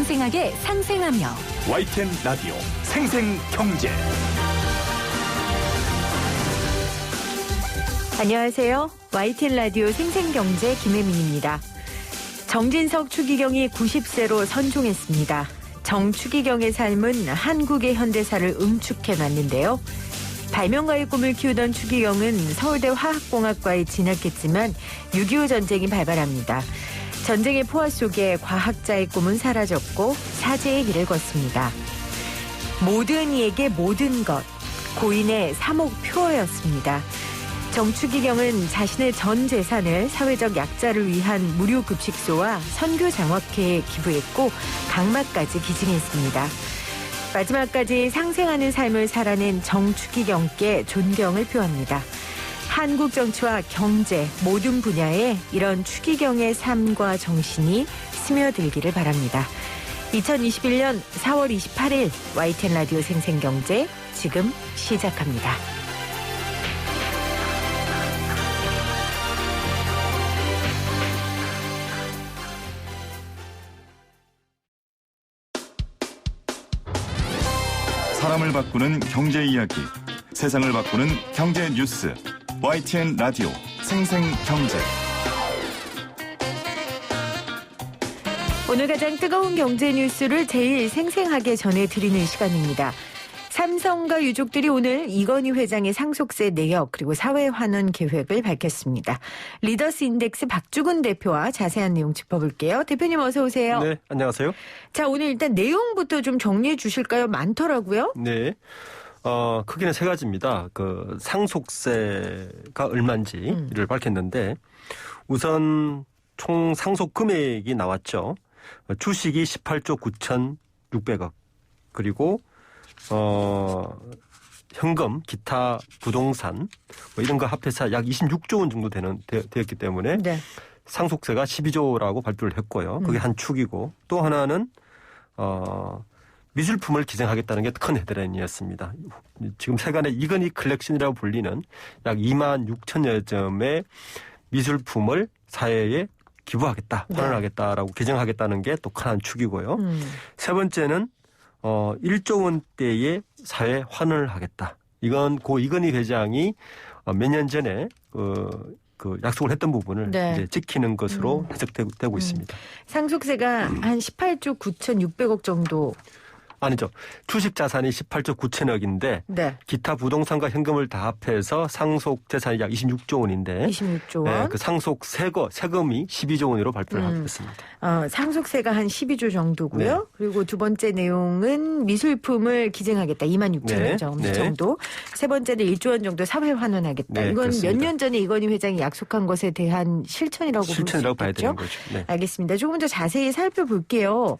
생생하게 상생하며 YTN 라디오 생생경제. 안녕하세요. YTN 라디오 생생경제 김혜민입니다. 정진석 추기경이 90세로 선종했습니다. 정 추기경의 삶은 한국의 현대사를 응축해놨는데요. 발명가의 꿈을 키우던 추기경은 서울대 화학공학과에 진학했지만 6.25 전쟁이 발발합니다. 전쟁의 포화 속에 과학자의 꿈은 사라졌고 사제의 길을 걷습니다. 모든 이에게 모든 것, 고인의 사목표어였습니다. 정 추기경은 자신의 전 재산을 사회적 약자를 위한 무료급식소와 선교장학회에 기부했고 강마까지 기증했습니다. 마지막까지 상생하는 삶을 살아낸 정 추기경께 존경을 표합니다. 한국 정치와 경제 모든 분야에 이런 추기경의 삶과 정신이 스며들기를 바랍니다. 2021년 4월 28일 YTN 라디오 생생경제 지금 시작합니다. 사람을 바꾸는 경제 이야기, 세상을 바꾸는 경제 뉴스. YTN 라디오 생생경제. 오늘 가장 뜨거운 경제 뉴스를 제일 생생하게 전해드리는 시간입니다. 삼성과 유족들이 오늘 이건희 회장의 상속세 내역 그리고 사회환원 계획을 밝혔습니다. 리더스 인덱스 박주근 대표와 자세한 내용 짚어볼게요. 대표님 어서 오세요. 네, 안녕하세요. 자, 오늘 일단 내용부터 좀 정리해 주실까요? 많더라고요. 네. 크게는 세 가지입니다. 그 상속세가 얼마인지를 밝혔는데 우선 총 상속 금액이 나왔죠. 주식이 18조 9,600억 그리고 현금, 기타 부동산 뭐 이런 거 합해서 약 26조 원 정도 되었기 때문에 네. 상속세가 12조라고 발표를 했고요. 그게 한 축이고 또 하나는 미술품을 기증하겠다는 게 큰 헤드라인이었습니다. 지금 세간의 이건희 컬렉션이라고 불리는 약 2만 6천여 점의 미술품을 사회에 기부하겠다, 환원하겠다라고 기증하겠다는 게 또 큰 한 축이고요. 세 번째는 1조 원대의 사회 환원을 하겠다. 이건 고 이건희 회장이 몇 년 전에 그 약속을 했던 부분을 이제 지키는 것으로 해석되고 있습니다. 상속세가 한 18조 9,600억 정도. 아니죠. 주식 자산이 18조 9천억인데 네. 기타 부동산과 현금을 다 합해서 상속 재산이 약 26조 원인데 26조 원. 네, 그 상속 세금이 12조 원으로 발표를 했습니다. 상속세가 한 12조 정도고요. 네. 그리고 두 번째 내용은 미술품을 기증하겠다. 2만 6천 원 정도. 세 번째는 1조 원 정도 사회 환원하겠다. 네, 이건 그렇습니다. 몇 년 전에 이건희 회장이 약속한 것에 대한 실천이라고 볼 수 있겠죠. 봐야 되는 거죠. 네. 알겠습니다. 조금 더 자세히 살펴볼게요.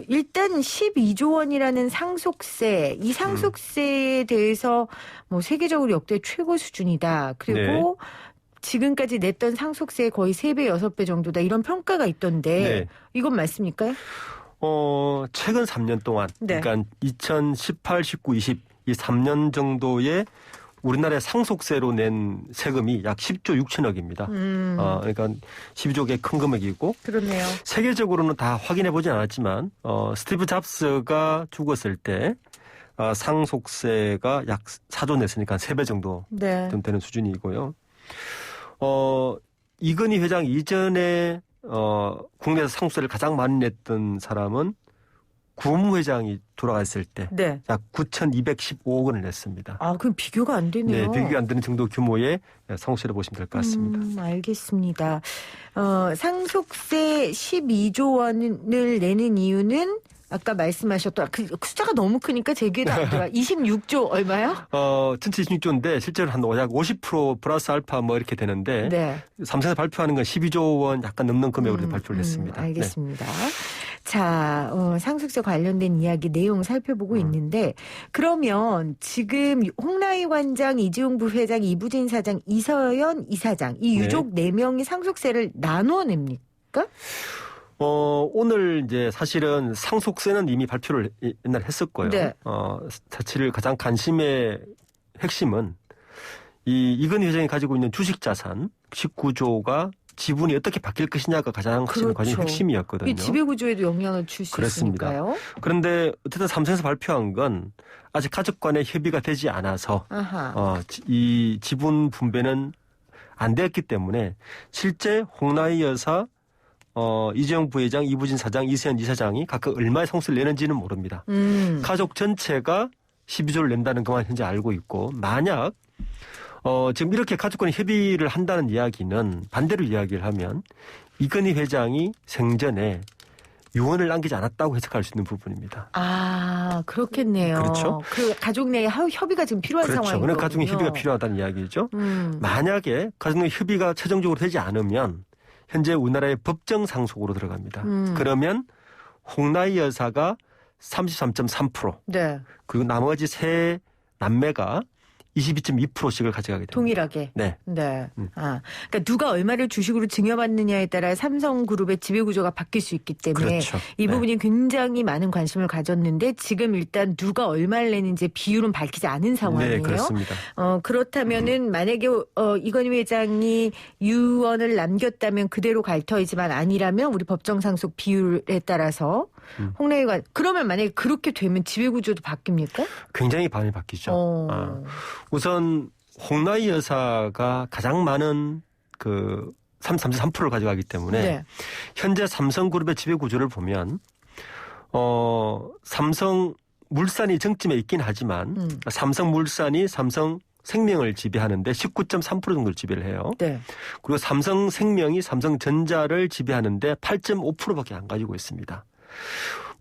일단 12조 원이라는 상속세, 이 상속세에 대해서 뭐 세계적으로 역대 최고 수준이다. 그리고 지금까지 냈던 상속세의 거의 3배, 6배 정도다. 이런 평가가 있던데 이건 맞습니까? 최근 3년 동안 그러니까 2018, 19, 20 이 3년 정도의 우리나라의 상속세로 낸 세금이 약 10조 6천억입니다. 그러니까 12조의 큰 금액이고. 그렇네요. 세계적으로는 다 확인해 보진 않았지만 스티브 잡스가 죽었을 때 상속세가 약 4조 냈으니까 3배 정도 되는 수준이고요. 이건희 회장 이전에 국내에서 상속세를 가장 많이 냈던 사람은 국무회장이 돌아갔을 때 약 9,215억 원을 냈습니다. 그럼 비교가 안 되네요. 네, 비교가 안 되는 정도 규모의 상속세를 보시면 될 것 같습니다. 알겠습니다. 상속세 12조 원을 내는 이유는 아까 말씀하셨던 그 숫자가 너무 크니까 제 귀에도 안 들어와. 26조 얼마요? 전체 26조인데 실제로 한 약 50% 플러스 알파 뭐 이렇게 되는데 삼성에서 발표하는 건 12조 원 약간 넘는 금액으로 발표를 했습니다. 알겠습니다. 자, 상속세 관련된 이야기 내용 살펴보고 있는데 그러면 지금 홍라희 관장, 이지용 부회장, 이부진 사장, 이서연 이사장 이 유족 4명이 상속세를 나눠 냅니까? 오늘 이제 사실은 상속세는 이미 발표를 옛날에 했었고요. 사실 가장 관심의 핵심은 이건희 회장이 가지고 있는 주식 자산 19조가 지분이 어떻게 바뀔 것이냐가 가장 사실은 그렇죠. 핵심이었거든요. 이 지배구조에도 영향을 줄 수 그렇습니다. 있으니까요. 그런데 어쨌든 삼성에서 발표한 건 아직 가족 간의 협의가 되지 않아서 이 지분 분배는 안 되었기 때문에 실제 홍나희 여사, 이재용 부회장, 이부진 사장, 이세현 이사장이 각각 얼마의 상속세를 내는지는 모릅니다. 가족 전체가 12조를 낸다는 것만 현재 알고 있고 만약 지금 이렇게 가족간의 협의를 한다는 이야기는 반대로 이야기를 하면 이건희 회장이 생전에 유언을 남기지 않았다고 해석할 수 있는 부분입니다. 아, 그렇겠네요. 그렇죠. 그 가족 내에 협의가 지금 필요한 그렇죠. 상황이거든요. 그러니까 가족의 협의가 필요하다는 이야기죠. 만약에 가족의 협의가 최종적으로 되지 않으면 현재 우리나라의 법정 상속으로 들어갑니다. 그러면 홍나희 여사가 33.3%, 네. 그리고 나머지 세 남매가 22.2%씩을 가져가게 됩니다. 동일하게. 네. 네. 그러니까 누가 얼마를 주식으로 증여받느냐에 따라 삼성그룹의 지배구조가 바뀔 수 있기 때문에 그렇죠. 이 부분이 굉장히 많은 관심을 가졌는데 지금 일단 누가 얼마를 내는지 비율은 밝히지 않은 상황이에요. 네, 그렇습니다. 그렇다면은 만약에 이건희 회장이 유언을 남겼다면 그대로 갈 터이지만 아니라면 우리 법정 상속 비율에 따라서 홍나희가 그러면 만약에 그렇게 되면 지배구조도 바뀝니까? 굉장히 많이 바뀌죠. 우선 홍나희 여사가 가장 많은 그 33.3%를 가져가기 때문에 네. 현재 삼성그룹의 지배구조를 보면 삼성물산이 정점에 있긴 하지만 삼성물산이 삼성생명을 지배하는데 19.3% 정도를 지배를 해요. 네. 그리고 삼성생명이 삼성전자를 지배하는데 8.5%밖에 안 가지고 있습니다.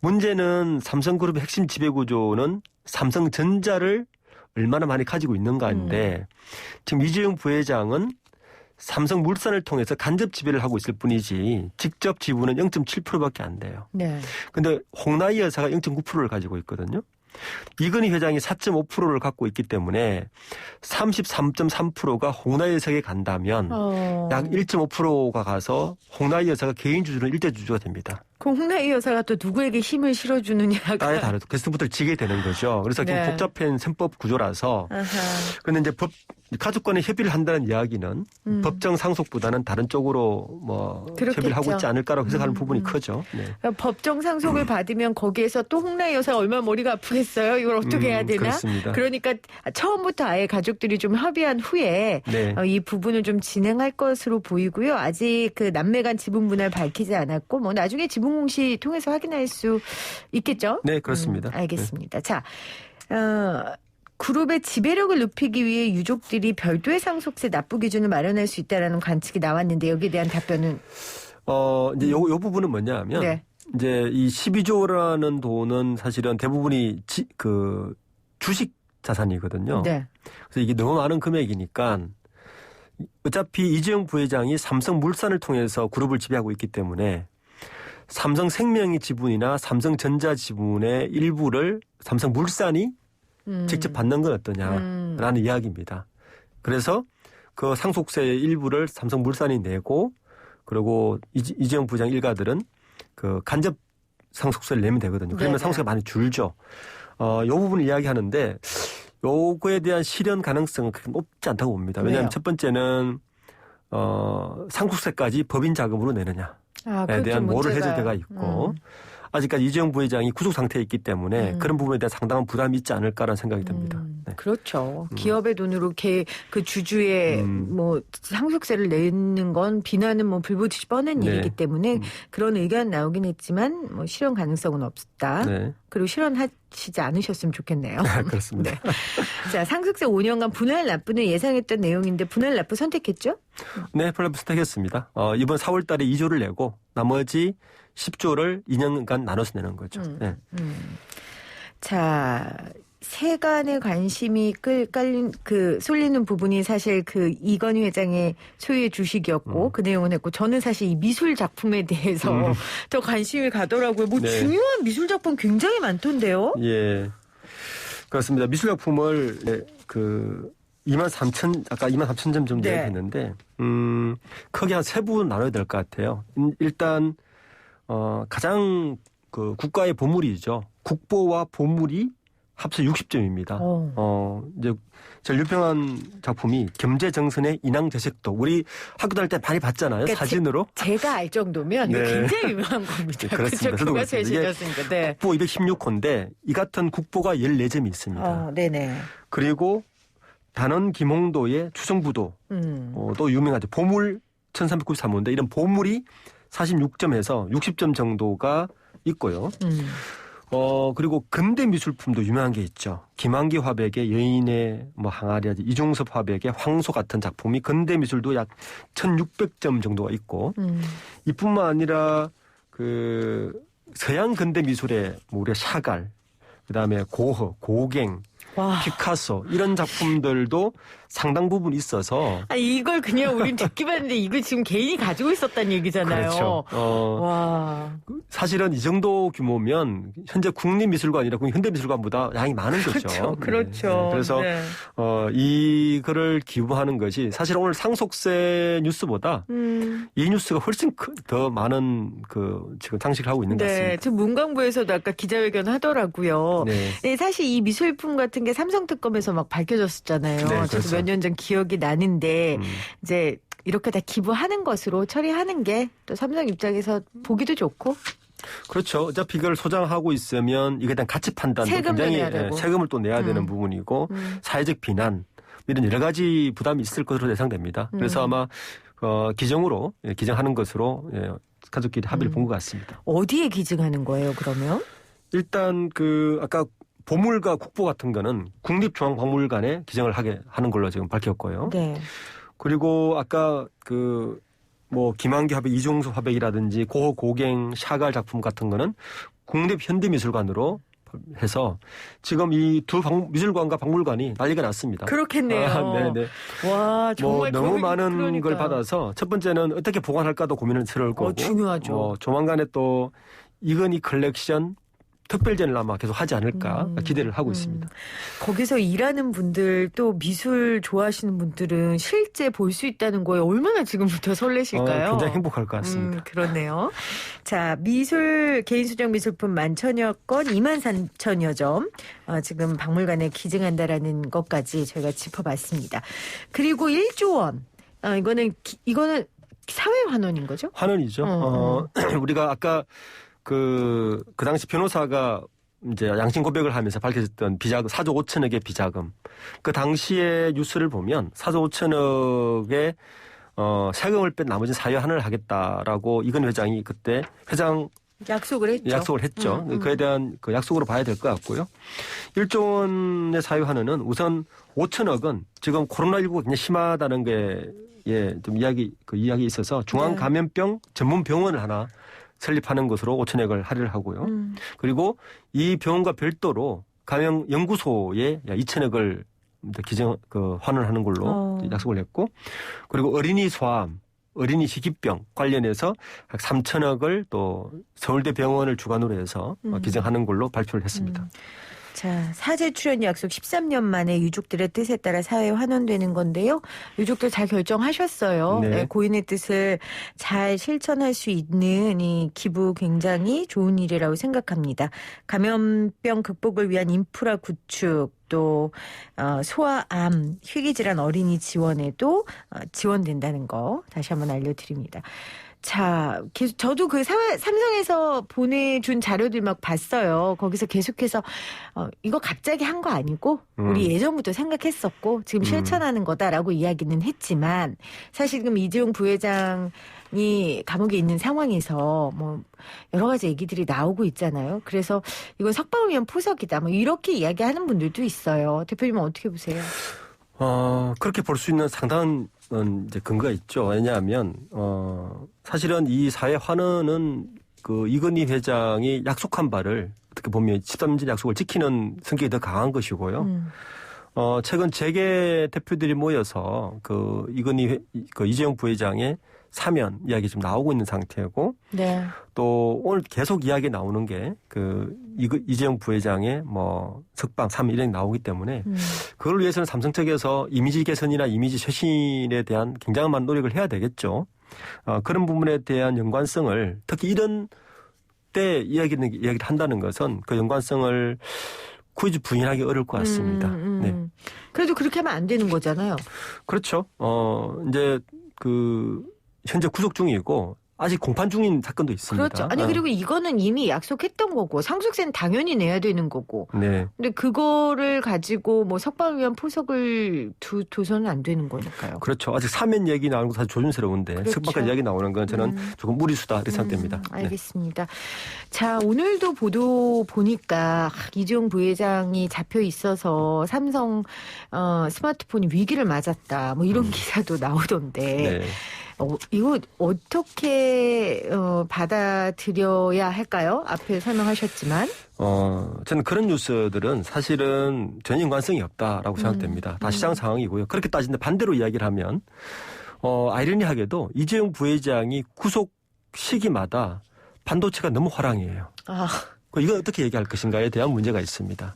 문제는 삼성그룹의 핵심 지배구조는 삼성전자를 얼마나 많이 가지고 있는가인데 지금 이재용 부회장은 삼성물산을 통해서 간접 지배를 하고 있을 뿐이지 직접 지분은 0.7%밖에 안 돼요. 네. 그런데 홍나희 여사가 0.9%를 가지고 있거든요. 이건희 회장이 4.5%를 갖고 있기 때문에 33.3%가 홍나희 여사에게 간다면 약 1.5%가 가서 홍나희 여사가 개인 주주는 1대 주주가 됩니다. 그럼 홍나희 여사가 또 누구에게 힘을 실어주느냐가 따에 다르죠. 게스트부터를 지게 되는 거죠. 그래서 네. 좀 복잡한 셈법 구조라서. 그런데 이제 가족 간의 협의를 한다는 이야기는 법정 상속보다는 다른 쪽으로 협의를 하고 있지 않을까라고 해석하는 부분이 크죠. 네. 그러니까 법정 상속을 받으면 거기에서 또 홍나희 여사가 얼마나 머리가 아프겠어요? 이걸 어떻게 해야 되나? 그렇습니다. 그러니까 처음부터 아예 가족들이 좀 협의한 후에 네. 이 부분을 좀 진행할 것으로 보이고요. 아직 그 남매 간 지분 분할 밝히지 않았고 나중에 지분 공시 통해서 확인할 수 있겠죠? 네, 그렇습니다. 알겠습니다. 자, 그룹의 지배력을 높이기 위해 유족들이 별도의 상속세 납부 기준을 마련할 수 있다라는 관측이 나왔는데 여기에 대한 답변은 이제 요 부분은 뭐냐면 네. 이제 이 12조라는 돈은 사실은 대부분이 그 주식 자산이거든요. 네. 그래서 이게 너무 많은 금액이니까 어차피 이재용 부회장이 삼성물산을 통해서 그룹을 지배하고 있기 때문에 삼성생명의 지분이나 삼성전자 지분의 일부를 삼성물산이 직접 받는 건 어떠냐라는 이야기입니다. 그래서 그 상속세의 일부를 삼성물산이 내고 그리고 이재용 부회장 일가들은 그 간접 상속세를 내면 되거든요. 그러면 네네. 상속세가 많이 줄죠. 이 부분을 이야기하는데 요거에 대한 실현 가능성은 그렇게 높지 않다고 봅니다. 왜냐하면 왜요? 첫 번째는 상속세까지 법인 자금으로 내느냐. 에 대한 모를 해제가 있고 아직까지 이재용 부회장이 구속 상태에 있기 때문에 그런 부분에 대한 상당한 부담이 있지 않을까라는 생각이 듭니다. 네. 그렇죠. 기업의 돈으로 그 주주의 상속세를 내는 건 비난은 불보듯이 뻔한 네. 일이기 때문에 그런 의견 나오긴 했지만 실현 가능성은 없다. 네. 그리고 실현하시지 않으셨으면 좋겠네요. 그렇습니다. 네. 자, 상속세 5년간 분할 납부는 예상했던 내용인데 분할 납부 선택했죠? 네, 분할 납부 선택했습니다. 이번 4월 달에 2조를 내고 나머지 10조를 2년간 나눠서 내는 거죠. 네. 자, 세간의 관심이 쏠리는 부분이 사실 그 이건희 회장의 소유의 주식이었고 그 내용은 했고 저는 사실 이 미술 작품에 대해서 더 관심이 가더라고요. 네. 중요한 미술 작품 굉장히 많던데요. 예. 그렇습니다. 미술 작품을 그 23,000점 정도 네. 했는데 크게 한 세 부분 나눠야 될 것 같아요. 일단 가장 그 국가의 보물이죠. 국보와 보물이 합쳐 60점입니다. 오. 이제 제일 유명한 작품이 겸재정선의 인왕제색도. 우리 학교 다닐 때 많이 봤잖아요. 그러니까 사진으로. 제가 알 정도면 이거 네. 굉장히 유명한 겁니다. 네, 그렇습니다. 저도 그가 제일 그렇습니다. 신겼으니까. 네. 국보 216호인데 이 같은 국보가 14점이 있습니다. 네네. 그리고 단원 김홍도의 추성부도 또 유명하죠. 보물 1393호인데 이런 보물이 46점에서 60점 정도가 있고요. 그리고 근대 미술품도 유명한 게 있죠. 김한기 화백의 여인의 항아리라든지 이중섭 화백의 황소 같은 작품이 근대 미술도 약 1600점 정도가 있고 이뿐만 아니라 그 서양 근대 미술의 우리가 샤갈, 그다음에 고흐, 고갱, 와. 피카소 이런 작품들도 상당 부분 있어서 이걸 그냥 우린 듣기만 했는데 이걸 지금 개인이 가지고 있었다는 얘기잖아요. 그렇죠. 와. 사실은 이 정도 규모면 현재 국립미술관이나 현대미술관보다 양이 많은 거죠. 그렇죠. 네. 그래서 네. 이거를 기부하는 것이 사실 오늘 상속세 뉴스보다 이 뉴스가 훨씬 더 많은 지금 장식을 하고 있는 것 네, 같습니다. 지금 문광부에서도 아까 기자회견 하더라고요. 네. 네, 사실 이 미술품 같은 게 삼성특검에서 막 밝혀졌었잖아요. 네, 저도 그렇죠. 몇 년 전 기억이 나는데 이제 이렇게 다 기부하는 것으로 처리하는 게 또 삼성 입장에서 보기도 좋고. 그렇죠. 어차피 이걸 소장하고 있으면 이게 대한 가치 판단도 세금도 굉장히 내야 되고. 세금을 또 내야 되는 부분이고 사회적 비난 이런 여러 가지 부담이 있을 것으로 예상됩니다. 그래서 아마 기정으로 기증하는 것으로 가족끼리 합의를 본 것 같습니다. 어디에 기증하는 거예요, 그러면? 일단 아까 보물과 국보 같은 거는 국립중앙박물관에 기증을 하는 걸로 지금 밝혔고요. 네. 그리고 아까 김한기 화백, 이중섭 화백이라든지 고흐, 고갱, 샤갈 작품 같은 거는 국립현대미술관으로 해서 지금 이 두 미술관과 박물관이 난리가 났습니다. 그렇겠네요. 네네. 와, 정말 너무 많은 그러니까. 걸 받아서 첫 번째는 어떻게 보관할까도 고민을 스러울 거고. 중요하죠. 조만간에 또 이건희 컬렉션 특별전을 아마 계속 하지 않을까 기대를 하고 있습니다. 거기서 일하는 분들 또 미술 좋아하시는 분들은 실제 볼 수 있다는 거에 얼마나 지금부터 설레실까요? 굉장히 행복할 것 같습니다. 그러네요. 자, 개인 수정 미술품 11,000여 건, 23,000여 점. 지금 박물관에 기증한다라는 것까지 저희가 짚어봤습니다. 그리고 1조 원. 이거는 사회 환원인 거죠? 환원이죠. 우리가 아까 그 당시 변호사가 이제 양심 고백을 하면서 밝혀졌던 비자금 4조 5천억의 비자금. 그 당시의 뉴스를 보면 4조 5천억의 세금을 뺀 나머지 사회환원을 하겠다라고 이건희 회장이 그때 약속을 했죠. 그에 대한 그 약속으로 봐야 될 것 같고요. 1조 원의 사회환원은 우선 5천억은 지금 코로나19가 굉장히 심하다는 게 좀 이야기 있어서 중앙감염병 전문 병원을 하나 설립하는 것으로 5천억을 할애를 하고요. 그리고 이 병원과 별도로 감염 연구소에 2천억을 환원하는 걸로 약속을 했고, 그리고 어린이 소암, 어린이 희귀병 관련해서 약 3천억을 또 서울대 병원을 주관으로 해서 기증하는 걸로 발표를 했습니다. 자, 사제 출연 약속 13년 만에 유족들의 뜻에 따라 사회에 환원되는 건데요. 유족들 잘 결정하셨어요. 네. 고인의 뜻을 잘 실천할 수 있는 이 기부 굉장히 좋은 일이라고 생각합니다. 감염병 극복을 위한 인프라 구축, 또 소아암, 희귀질환 어린이 지원에도 지원된다는 거 다시 한번 알려드립니다. 자, 저도 삼성에서 보내준 자료들 막 봤어요. 거기서 계속해서 이거 갑자기 한 거 아니고 우리 예전부터 생각했었고 지금 실천하는 거다라고 이야기는 했지만 사실 지금 이재용 부회장이 감옥에 있는 상황에서 여러 가지 얘기들이 나오고 있잖아요. 그래서 이건 석방을 위한 포석이다. 이렇게 이야기하는 분들도 있어요. 대표님은 어떻게 보세요? 그렇게 볼 수 있는 상당한 이제 근거가 있죠. 왜냐하면 사실은 이 사회 환원은 이건희 회장이 약속한 바를 어떻게 보면 13일 약속을 지키는 성격이 더 강한 것이고요. 최근 재계 대표들이 모여서 이재용 부회장의 사면 이야기 좀 나오고 있는 상태고, 네. 또 오늘 계속 이야기 나오는 게 이재용 부회장의 석방, 사면 이런 게 나오기 때문에 그걸 위해서는 삼성 측에서 이미지 개선이나 이미지 쇄신에 대한 굉장한 많은 노력을 해야 되겠죠. 그런 부분에 대한 연관성을 특히 이런 때 이야기를 한다는 것은 그 연관성을 굳이 부인하기 어려울 것 같습니다. 네. 그래도 그렇게 하면 안 되는 거잖아요. 그렇죠. 이제 현재 구속 중이고 아직 공판 중인 사건도 있습니다. 그렇죠. 아니 그리고 이거는 이미 약속했던 거고 상속세는 당연히 내야 되는 거고. 네. 근데 그거를 가지고 뭐 석방을 위한 포석을 둬서는 안 되는 거니까요. 그렇죠. 아직 사면 얘기 나오는 거 사실 조심스러운데 그렇죠. 석방까지 이야기 나오는 건 저는 조금 무리수다 이렇게 생각됩니다. 알겠습니다. 자, 오늘도 보도 보니까 이재용 부회장이 잡혀 있어서 삼성 스마트폰이 위기를 맞았다. 뭐 이런 기사도 나오던데. 네. 이거 어떻게 받아들여야 할까요? 앞에 설명하셨지만. 저는 그런 뉴스들은 사실은 전혀 연관성이 없다라고 생각됩니다. 다 시장 상황이고요. 그렇게 따진데 반대로 이야기를 하면 아이러니하게도 이재용 부회장이 구속 시기마다 반도체가 너무 화랑이에요. 이건 어떻게 얘기할 것인가에 대한 문제가 있습니다.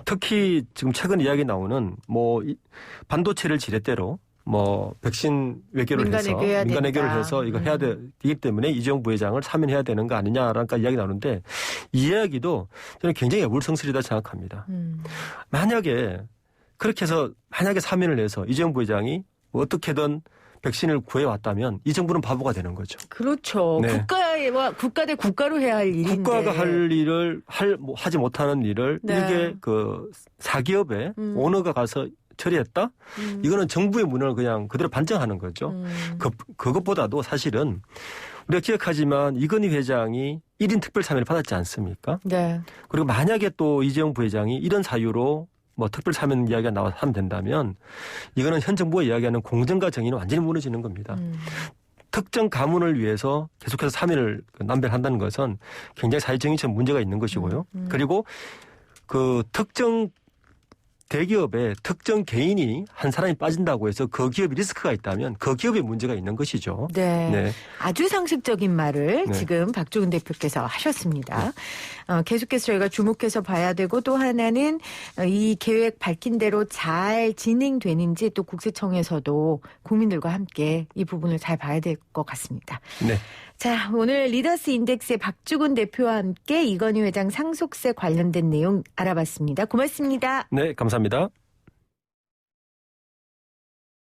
특히 지금 최근 이야기 나오는 반도체를 지렛대로 백신 외교를 민간 외교를 해서 이거 해야 되기 때문에 이재용 부회장을 사면해야 되는 거 아니냐라는 이야기 나오는데 이 이야기도 저는 굉장히 애물성설이다 생각합니다. 만약에 그렇게 해서 사면을 해서 이재용 부회장이 어떻게든 백신을 구해왔다면 이 정부는 바보가 되는 거죠. 그렇죠. 네. 국가 대 국가로 해야 할 일인데. 국가가 할 일을 하지 못하는 일을 네. 이게 사기업에 오너가 가서 처리했다? 이거는 정부의 문을 그냥 그대로 반증하는 거죠. 그것보다도 사실은 우리가 기억하지만 이건희 회장이 1인 특별 사면을 받았지 않습니까? 네. 그리고 만약에 또 이재용 부회장이 이런 사유로 특별 사면 이야기가 나와서 하면 된다면 이거는 현 정부가 이야기하는 공정과 정의는 완전히 무너지는 겁니다. 특정 가문을 위해서 계속해서 사면을 남발한다는 것은 굉장히 사회정의적 문제가 있는 것이고요. 그리고 특정 대기업에 특정 개인이 한 사람이 빠진다고 해서 그 기업이 리스크가 있다면 그 기업에 문제가 있는 것이죠. 네. 네. 아주 상식적인 말을 네. 지금 박주근 대표께서 하셨습니다. 계속해서 저희가 주목해서 봐야 되고 또 하나는 이 계획 밝힌 대로 잘 진행되는지 또 국세청에서도 국민들과 함께 이 부분을 잘 봐야 될 것 같습니다. 네. 자, 오늘 리더스 인덱스의 박주근 대표와 함께 이건희 회장 상속세 관련된 내용 알아봤습니다. 고맙습니다. 네, 감사합니다.